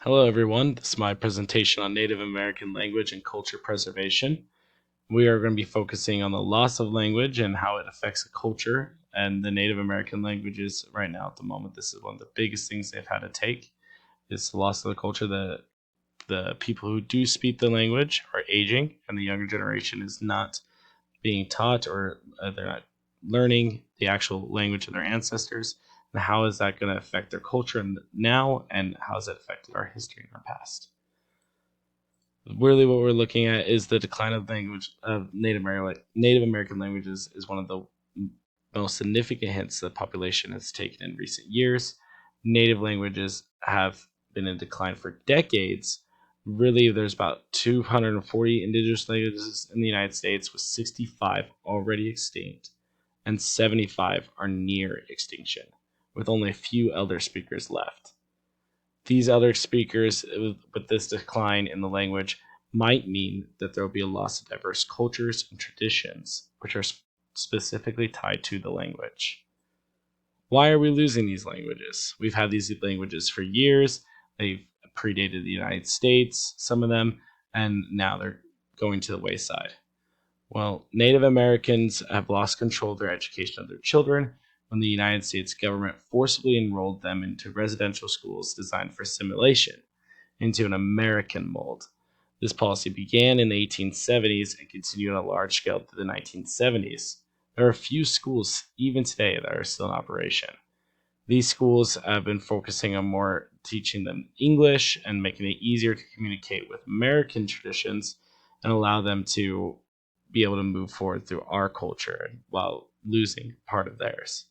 Hello, everyone. This is my presentation on Native American language and culture preservation. We are going to be focusing on the loss of language and how it affects the culture and the Native American languages right now at the moment. This is one of the biggest things they've had to take is the loss of the culture. The people who do speak the language are aging, and the younger generation is not being taught or they're not learning the actual language of their ancestors. And how is that going to affect their culture now, and how has it affected our history in our past? Really, what we're looking at is the decline of language of Native American languages is one of the most significant hits the population has taken in recent years. Native languages have been in decline for decades. Really, there's about 240 indigenous languages in the United States, with 65 already extinct, and 75 are near extinction, with only a few elder speakers left. These other speakers, with this decline in the language, might mean that there will be a loss of diverse cultures and traditions, which are specifically tied to the language. Why are we losing these languages? We've had these languages for years. They've predated the United States, some of them, and now they're going to the wayside. Well, Native Americans have lost control of their education of their children when the United States government forcibly enrolled them into residential schools designed for assimilation into an American mold. This policy began in the 1870s and continued on a large scale through the 1970s. There are a few schools, even today, that are still in operation. These schools have been focusing on more teaching them English and making it easier to communicate with American traditions and allow them to be able to move forward through our culture while losing part of theirs.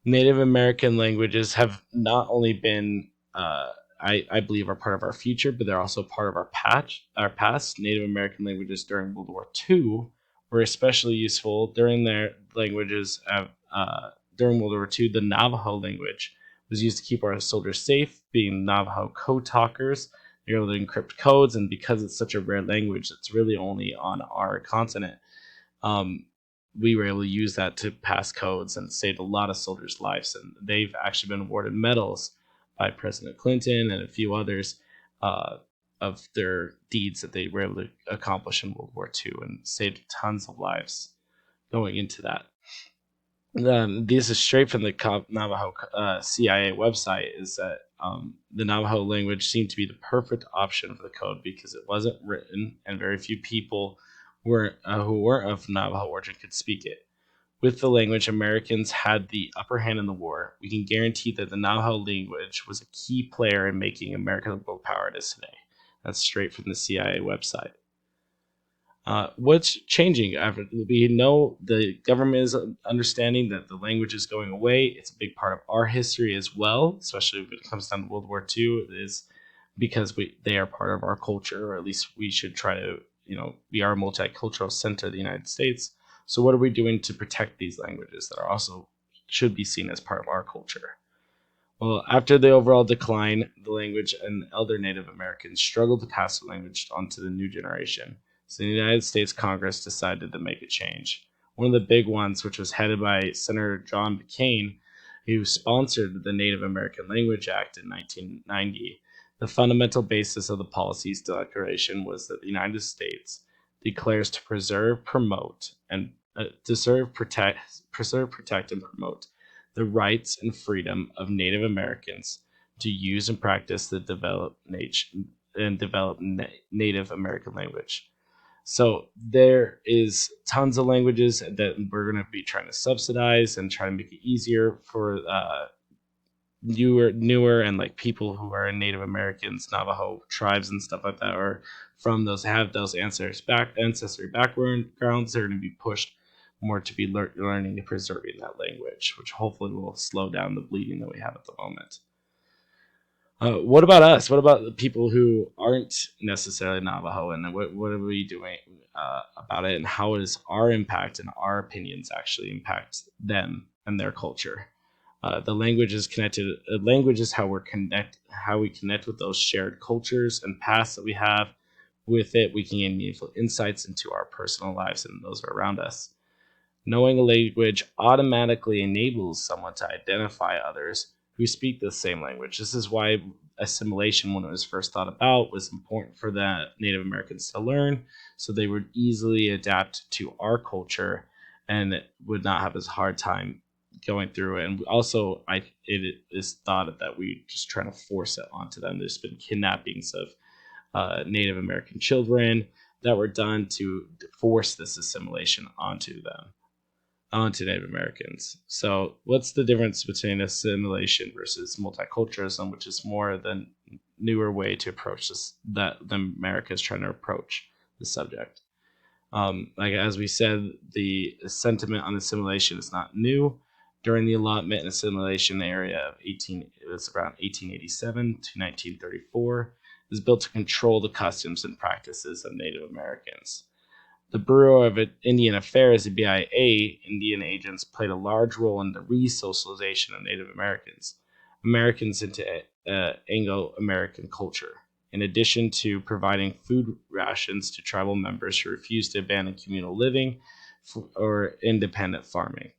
Native American languages have not only been, I believe, are part of our future, but they're also part of our past. Native American languages during World War II were especially useful during their languages. During World War II, the Navajo language was used to keep our soldiers safe, being Navajo code talkers. They're able to encrypt codes, and because it's such a rare language, it's really only on our continent. Um, we were able to use that to pass codes and saved a lot of soldiers' lives. And they've actually been awarded medals by President Clinton and a few others uh, of their deeds that they were able to accomplish in World War II and saved tons of lives going into that. This is straight from the Navajo CIA website. Is that the Navajo language seemed to be the perfect option for the code because it wasn't written, and very few people who weren't of Navajo origin could speak it. With the language, Americans had the upper hand in the war. We can guarantee that the Navajo language was a key player in making America the world power it is today. That's straight from the CIA website. What's changing? We know the government is understanding that the language is going away. It's a big part of our history as well, especially when it comes down to World War II. It is because they are part of our culture, or at least we should try to, we are a multicultural center of the United States. So what are we doing to protect these languages that are also should be seen as part of our culture? Well, after the overall decline, the language and elder Native Americans struggled to pass the language on to the new generation. So the United States Congress decided to make a change. One of the big ones, which was headed by Senator John McCain, who sponsored the Native American Language Act in 1990. The fundamental basis of the policy's declaration was that the United States declares to preserve, promote, and preserve, protect, and promote the rights and freedom of Native Americans to use and practice the developed Native American language. So there is tons of languages that we're going to be trying to subsidize and try to make it easier for newer and like people who are Native Americans, Navajo tribes and stuff like that, or from those have those ancestry backgrounds. They're going to be pushed more to be learning and preserving that language, which hopefully will slow down the bleeding that we have at the moment. What about us? What about the people who aren't necessarily Navajo, and what are we doing about it, and how does our impact and our opinions actually impact them and their culture? The language is connected. Language is how we connect with those shared cultures and pasts that we have. With it, we can gain meaningful insights into our personal lives and those around us. Knowing a language automatically enables someone to identify others who speak the same language. This is why assimilation, when it was first thought about, was important for the Native Americans to learn, so they would easily adapt to our culture and would not have as hard time going through it. And also, it is thought that we just trying to force it onto them. There's been kidnappings of Native American children that were done to force this assimilation onto them, onto Native Americans. So, what's the difference between assimilation versus multiculturalism, which is more the newer way to approach this, that the America is trying to approach the subject? Like as we said, the sentiment on assimilation is not new. During the allotment and assimilation area of it was around 1887 to 1934, it was built to control the customs and practices of Native Americans. The Bureau of Indian Affairs, the BIA, Indian agents played a large role in the re-socialization of Native Americans into Anglo-American culture. In addition to providing food rations to tribal members who refused to abandon communal living or independent farming.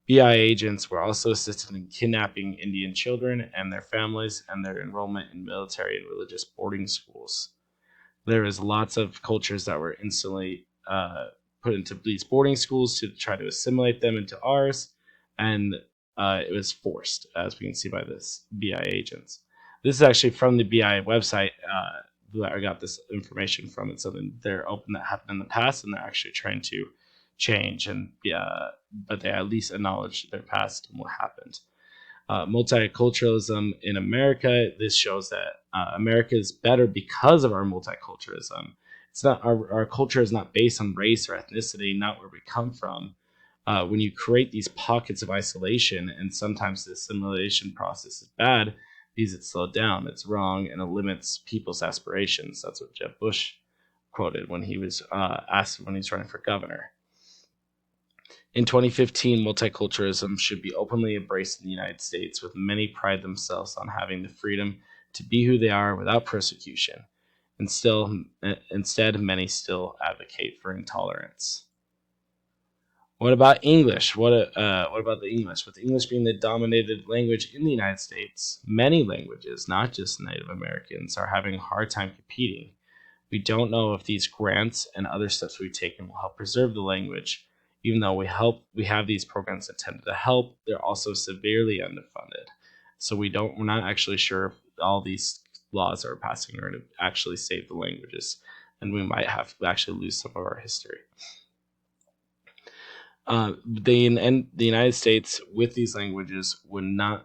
BI agents were also assisted in kidnapping Indian children and their families and their enrollment in military and religious boarding schools. There was lots of cultures that were instantly put into these boarding schools to try to assimilate them into ours, and it was forced, as we can see by this BI agents. This is actually from the BI website that I got this information from. It's something they're open that happened in the past, and they're actually trying to change, and but they at least acknowledge their past and what happened. Multiculturalism in America. This shows that America is better because of our multiculturalism. It's not our culture is not based on race or ethnicity, not where we come from. When you create these pockets of isolation, and sometimes the assimilation process is bad because it's slowed down, it's wrong, and it limits people's aspirations. That's what Jeb Bush quoted when he was asked when he's running for governor. In 2015, multiculturalism should be openly embraced in the United States, with many pride themselves on having the freedom to be who they are without persecution. Instead, many still advocate for intolerance. What about English? What about the English? With English being the dominated language in the United States, many languages, not just Native Americans, are having a hard time competing. We don't know if these grants and other steps we've taken will help preserve the language. Even though we have these programs intended to help, they're also severely underfunded. So we're not actually sure if all these laws that are passing are going to actually save the languages, and we might have to actually lose some of our history. The United States with these languages the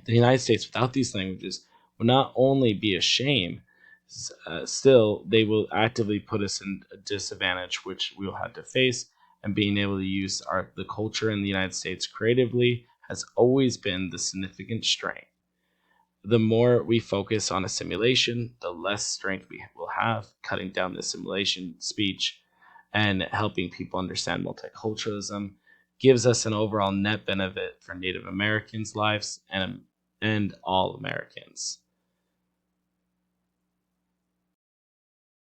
United States without these languages would not only be a shame, still they will actively put us in a disadvantage, which we'll have to face. And being able to use the culture in the United States creatively has always been the significant strength. The more we focus on assimilation, the less strength we will have, cutting down the assimilation speech and helping people understand multiculturalism gives us an overall net benefit for Native Americans' lives and all Americans.